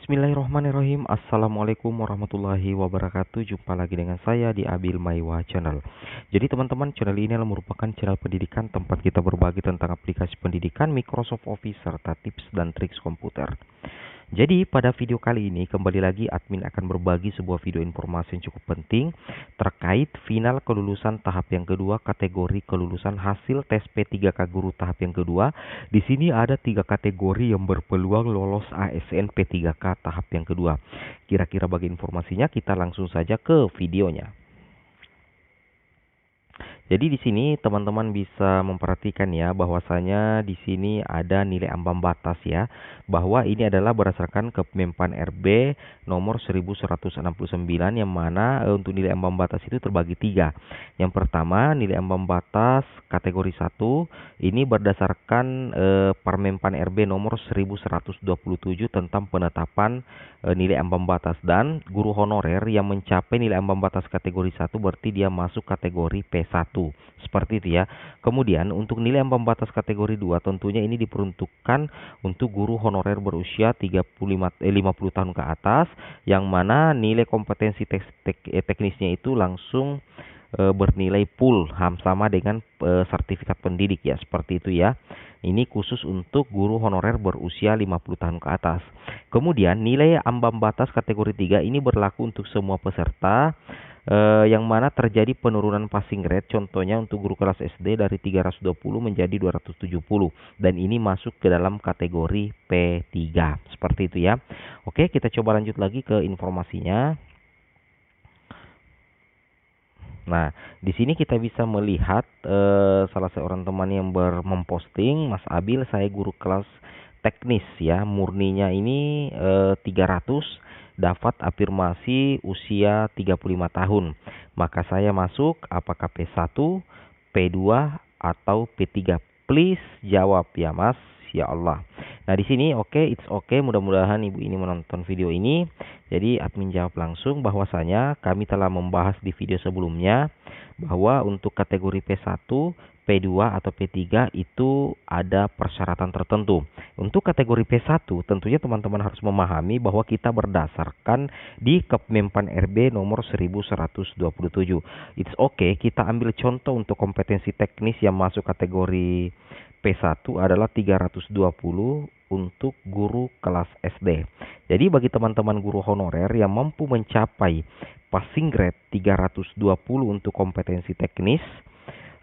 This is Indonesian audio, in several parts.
Bismillahirrahmanirrahim. Assalamualaikum warahmatullahi wabarakatuh. Jumpa lagi dengan saya di Abil Maiwa Channel. Jadi teman-teman, channel ini adalah merupakan channel pendidikan tempat kita berbagi tentang aplikasi pendidikan, Microsoft Office, serta tips dan triks komputer. Jadi pada video kali ini kembali lagi admin akan berbagi sebuah video informasi yang cukup penting terkait final kelulusan tahap yang kedua kategori kelulusan hasil tes P3K Guru tahap yang kedua. Di sini ada 3 kategori yang berpeluang lolos ASN P3K tahap yang kedua. Kira-kira bagi informasinya kita langsung saja ke videonya. Jadi di sini teman-teman bisa memperhatikan ya bahwasanya di sini ada nilai ambang batas ya, bahwa ini adalah berdasarkan Kemenpan RB nomor 1169 yang mana untuk nilai ambang batas itu terbagi 3. Yang pertama nilai ambang batas kategori 1 ini berdasarkan Permenpan RB nomor 1127 tentang penetapan nilai ambang batas, dan guru honorer yang mencapai nilai ambang batas kategori 1 berarti dia masuk kategori P1. Seperti itu ya. Kemudian untuk nilai ambang batas kategori 2 tentunya ini diperuntukkan untuk guru honorer berusia 50 tahun ke atas yang mana nilai kompetensi teknisnya itu langsung bernilai full sama dengan sertifikat pendidik ya, seperti itu ya. Ini khusus untuk guru honorer berusia 50 tahun ke atas. Kemudian nilai ambang batas kategori 3 ini berlaku untuk semua peserta yang mana terjadi penurunan passing grade, contohnya untuk guru kelas SD dari 320 menjadi 270, dan ini masuk ke dalam kategori P3. Seperti itu ya. Oke, kita coba lanjut lagi ke informasinya. Nah, di sini kita bisa melihat salah seorang teman yang memposting, Mas Abil, saya guru kelas teknis ya, murninya ini 300, dapat afirmasi usia 35 tahun. Maka saya masuk apakah P1, P2 atau P3? Please jawab ya Mas, ya Allah. Nah, di sini it's okay. Mudah-mudahan ibu ini menonton video ini. Jadi admin jawab langsung bahwasanya kami telah membahas di video sebelumnya bahwa untuk kategori P1, P2 atau P3 itu ada persyaratan tertentu. Untuk kategori P1 tentunya teman-teman harus memahami bahwa kita berdasarkan di Kemenpan RB nomor 1127. It's okay, kita ambil contoh untuk kompetensi teknis yang masuk kategori P1 adalah 320 untuk guru kelas SD. Jadi bagi teman-teman guru honorer yang mampu mencapai passing grade 320 untuk kompetensi teknis,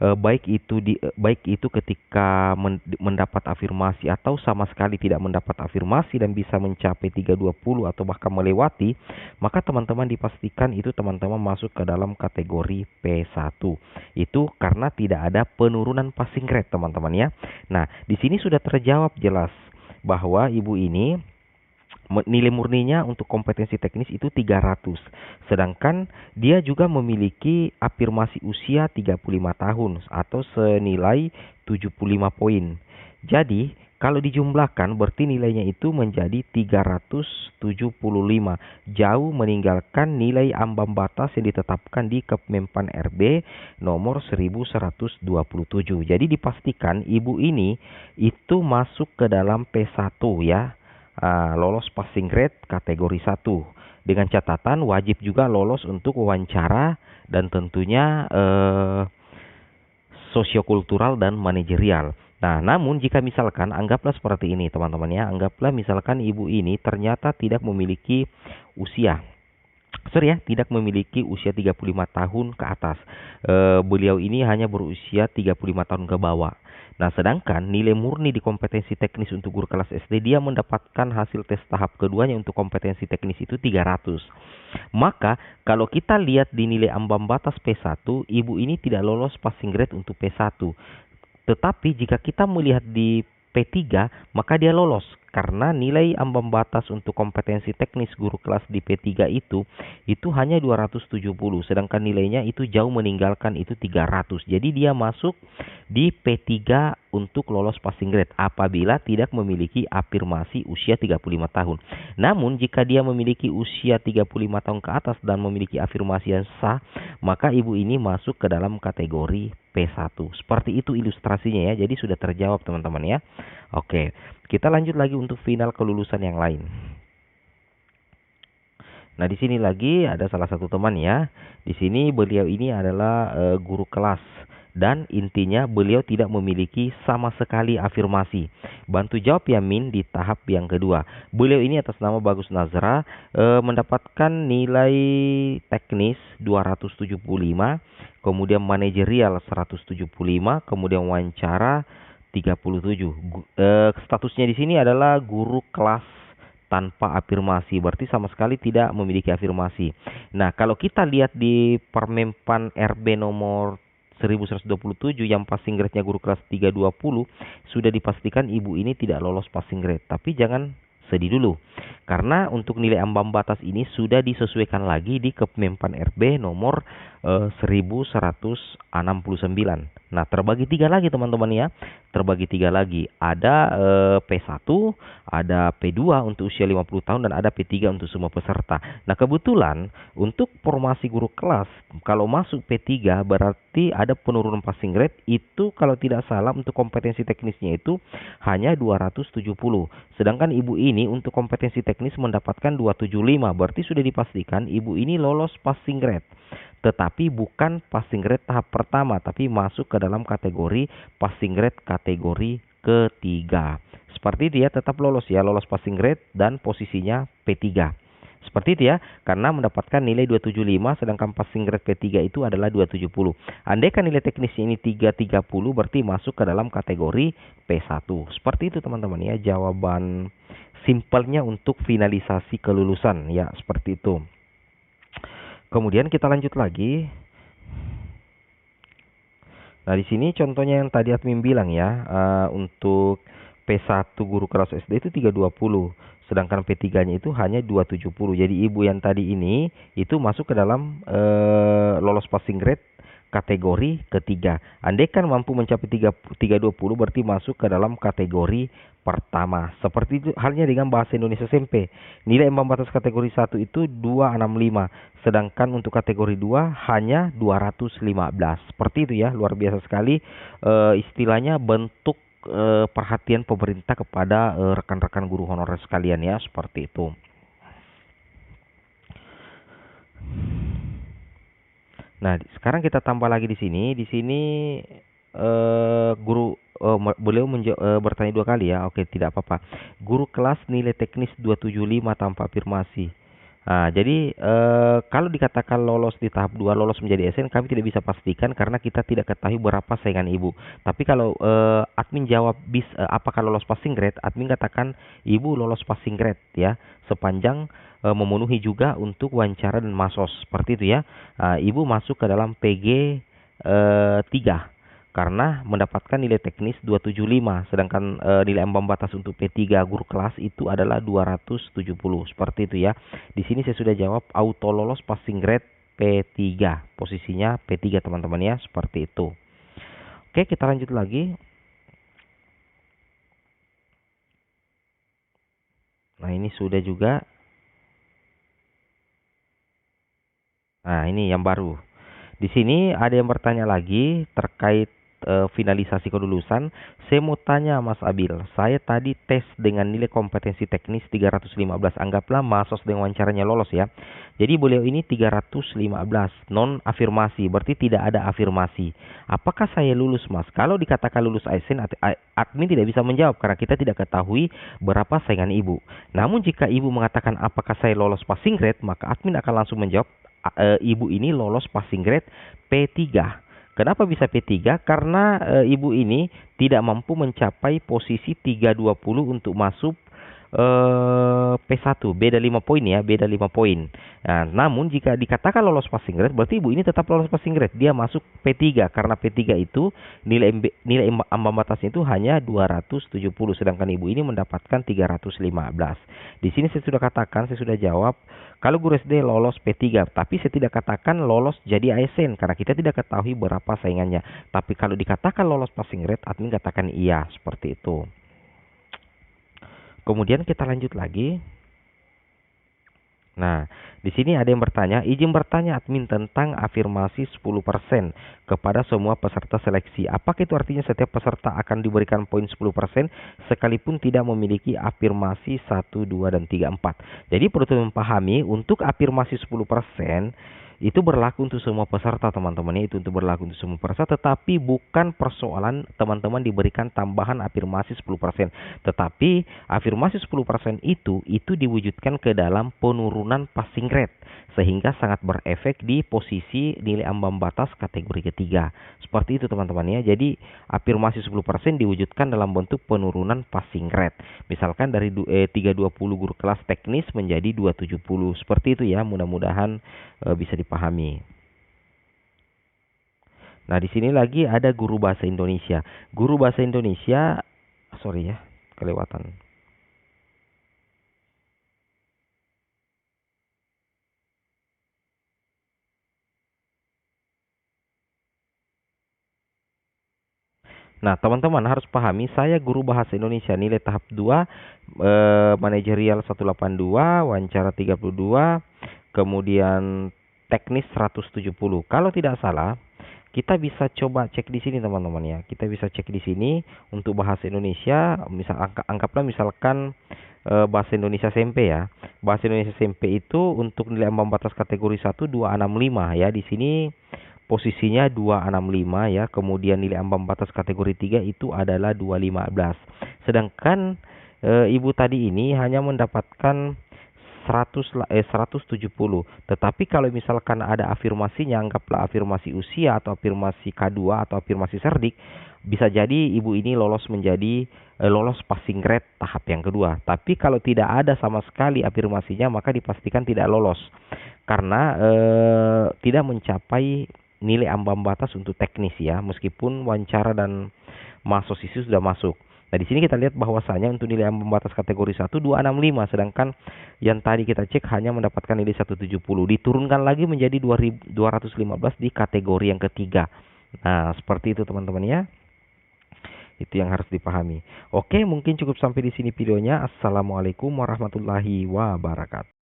baik itu ketika mendapat afirmasi atau sama sekali tidak mendapat afirmasi dan bisa mencapai 320 atau bahkan melewati, maka teman-teman dipastikan itu teman-teman masuk ke dalam kategori P1. Itu karena tidak ada penurunan passing grade teman-teman ya. Nah, di sini sudah terjawab jelas bahwa ibu ini nilai murninya untuk kompetensi teknis itu 300. Sedangkan dia juga memiliki afirmasi usia 35 tahun atau senilai 75 poin. Jadi, kalau dijumlahkan berarti nilainya itu menjadi 375. Jauh meninggalkan nilai ambang batas yang ditetapkan di Kemenpan RB nomor 1127. Jadi dipastikan ibu ini itu masuk ke dalam P1 ya. Lolos passing grade kategori 1. Dengan catatan wajib juga lolos untuk wawancara dan tentunya sosiokultural dan manajerial. Nah, namun jika misalkan anggaplah seperti ini teman-teman ya, anggaplah misalkan ibu ini ternyata tidak memiliki tidak memiliki usia 35 tahun ke atas. Beliau ini hanya berusia 35 tahun ke bawah. Nah, sedangkan nilai murni di kompetensi teknis untuk guru kelas SD dia mendapatkan hasil tes tahap keduanya untuk kompetensi teknis itu 300. Maka kalau kita lihat di nilai ambang batas P1, ibu ini tidak lolos passing grade untuk P1. Tetapi jika kita melihat di P3, maka dia lolos karena nilai ambang batas untuk kompetensi teknis guru kelas di P3 itu hanya 270, sedangkan nilainya itu jauh meninggalkan itu 300. Jadi dia masuk di P3 untuk lolos passing grade apabila tidak memiliki afirmasi usia 35 tahun. Namun jika dia memiliki usia 35 tahun ke atas dan memiliki afirmasi yang sah, maka ibu ini masuk ke dalam kategori P1. Seperti itu ilustrasinya ya. Jadi sudah terjawab teman-teman ya. Oke, kita lanjut lagi untuk final kelulusan yang lain. Nah, di sini lagi ada salah satu teman ya. Di sini beliau ini adalah guru kelas dan intinya beliau tidak memiliki sama sekali afirmasi. Bantu jawab ya Min di tahap yang kedua. Beliau ini atas nama Bagus Nazra mendapatkan nilai teknis 275, kemudian manajerial 175, kemudian wawancara 37. Statusnya di sini adalah guru kelas tanpa afirmasi, berarti sama sekali tidak memiliki afirmasi. Nah, kalau kita lihat di Permenpan RB nomor 1127 yang passing grade-nya guru kelas 320, sudah dipastikan ibu ini tidak lolos passing grade. Tapi jangan sedih dulu, karena untuk nilai ambang batas ini sudah disesuaikan lagi di Kemenpan RB nomor 1169. Nah, terbagi tiga lagi teman-teman ya. Terbagi tiga lagi. Ada P1, ada P2 untuk usia 50 tahun dan ada P3 untuk semua peserta. Nah, kebetulan untuk formasi guru kelas kalau masuk P3 berarti ada penurunan passing grade itu kalau tidak salah untuk kompetensi teknisnya itu hanya 270. Sedangkan ibu ini untuk kompetensi teknis mendapatkan 275. Berarti sudah dipastikan ibu ini lolos passing grade. Tetapi bukan passing grade tahap pertama, tapi masuk ke dalam kategori passing grade kategori ketiga. Seperti itu ya, tetap lolos ya, lolos passing grade dan posisinya P3. Seperti itu ya, karena mendapatkan nilai 275 sedangkan passing grade P3 itu adalah 270. Andaikan nilai teknisnya ini 330 berarti masuk ke dalam kategori P1. Seperti itu teman-teman ya, jawaban simpelnya untuk finalisasi kelulusan ya, seperti itu. Kemudian kita lanjut lagi. Nah, di sini contohnya yang tadi admin bilang ya, untuk P1 guru kelas SD itu 320, sedangkan P3-nya itu hanya 270. Jadi ibu yang tadi ini itu masuk ke dalam lolos passing grade kategori ketiga. Andaikan mampu mencapai 320 berarti masuk ke dalam kategori pertama. Seperti itu halnya dengan bahasa Indonesia SMP. Nilai ambang batas kategori 1 itu 265, sedangkan untuk kategori 2 hanya 215. Seperti itu ya, luar biasa sekali istilahnya bentuk perhatian pemerintah kepada rekan-rekan guru honorer sekalian ya, seperti itu. Nah, sekarang kita tambah lagi di sini. Di sini guru beliau bertanya dua kali ya. Oke, tidak apa-apa. Guru kelas nilai teknis 275 tanpa afirmasi. Nah, jadi kalau dikatakan lolos di tahap 2, lolos menjadi SN, kami tidak bisa pastikan karena kita tidak ketahui berapa saingan ibu. Tapi kalau admin jawab apakah lolos passing grade, admin katakan ibu lolos passing grade ya, sepanjang memenuhi juga untuk wawancara dan masos. Seperti itu ya. Ibu masuk ke dalam PG 3 karena mendapatkan nilai teknis 275, sedangkan nilai ambang batas untuk P3 guru kelas itu adalah 270. Seperti itu ya. Di sini saya sudah jawab auto lolos passing grade P3. Posisinya P3 teman-teman ya, seperti itu. Oke, kita lanjut lagi. Nah, ini sudah juga. Nah, ini yang baru. Di sini ada yang bertanya lagi terkait finalisasi kelulusan. Saya mau tanya Mas Abil, saya tadi tes dengan nilai kompetensi teknis 315. Anggaplah masos dengan wawancaranya lolos ya. Jadi beliau ini 315, non afirmasi, berarti tidak ada afirmasi. Apakah saya lulus Mas? Kalau dikatakan lulus ASN, admin tidak bisa menjawab karena kita tidak ketahui berapa saingan ibu. Namun jika ibu mengatakan apakah saya lolos passing grade, maka admin akan langsung menjawab ibu ini lolos passing grade P3. Kenapa bisa P3? Karena ibu ini tidak mampu mencapai posisi 320 untuk masuk P1. Beda 5 poin ya, beda 5 poin. Nah, namun jika dikatakan lolos passing grade, berarti ibu ini tetap lolos passing grade. Dia masuk P3 karena P3 itu nilai ambang batasnya itu hanya 270, sedangkan ibu ini mendapatkan 315. Di sini saya sudah katakan, saya sudah jawab kalau guru SD lolos P3, tapi saya tidak katakan lolos jadi ASN karena kita tidak ketahui berapa saingannya. Tapi kalau dikatakan lolos passing grade, admin katakan iya, seperti itu. Kemudian kita lanjut lagi. Nah, di sini ada yang bertanya, izin bertanya admin tentang afirmasi 10% kepada semua peserta seleksi. Apakah itu artinya setiap peserta akan diberikan poin 10% sekalipun tidak memiliki afirmasi 1, 2, dan 3, 4. Jadi perlu memahami untuk afirmasi 10% itu berlaku untuk semua peserta teman-teman ya, itu untuk berlaku untuk semua peserta, tetapi bukan persoalan teman-teman diberikan tambahan afirmasi 10%. Tetapi afirmasi 10% itu diwujudkan ke dalam penurunan passing rate sehingga sangat berefek di posisi nilai ambang batas kategori ketiga. Seperti itu teman-teman ya. Jadi afirmasi 10% diwujudkan dalam bentuk penurunan passing rate. Misalkan dari 320 guru kelas teknis menjadi 270. Seperti itu ya. Mudah-mudahan bisa dipahami. Nah, di sini lagi ada guru bahasa Indonesia. Guru bahasa Indonesia, sorry ya, kelewatan. Nah, teman-teman harus pahami, saya guru bahasa Indonesia nilai tahap 2, manajerial 182, wawancara 32, kemudian teknis 170. Kalau tidak salah, kita bisa coba cek di sini teman-teman ya. Kita bisa cek di sini untuk bahasa Indonesia, anggaplah misalkan bahasa Indonesia SMP ya. Bahasa Indonesia SMP itu untuk nilai ambang batas kategori 1 265 ya. Di sini posisinya 265 ya. Kemudian nilai ambang batas kategori 3 itu adalah 215. Sedangkan ibu tadi ini hanya mendapatkan 170. Tetapi kalau misalkan ada afirmasinya, anggaplah afirmasi usia atau afirmasi K2 atau afirmasi cerdik, bisa jadi ibu ini lolos menjadi lolos passing grade tahap yang kedua. Tapi kalau tidak ada sama sekali afirmasinya, maka dipastikan tidak lolos karena tidak mencapai nilai ambang batas untuk teknis ya, meskipun wawancara dan masosisi sudah masuk. Nah, di sini kita lihat bahwasanya untuk nilai ambang batas kategori 1 265, sedangkan yang tadi kita cek hanya mendapatkan nilai 170. Diturunkan lagi menjadi 215 di kategori yang ketiga. Nah, seperti itu teman-teman ya. Itu yang harus dipahami. Oke, mungkin cukup sampai di sini videonya. Assalamualaikum warahmatullahi wabarakatuh.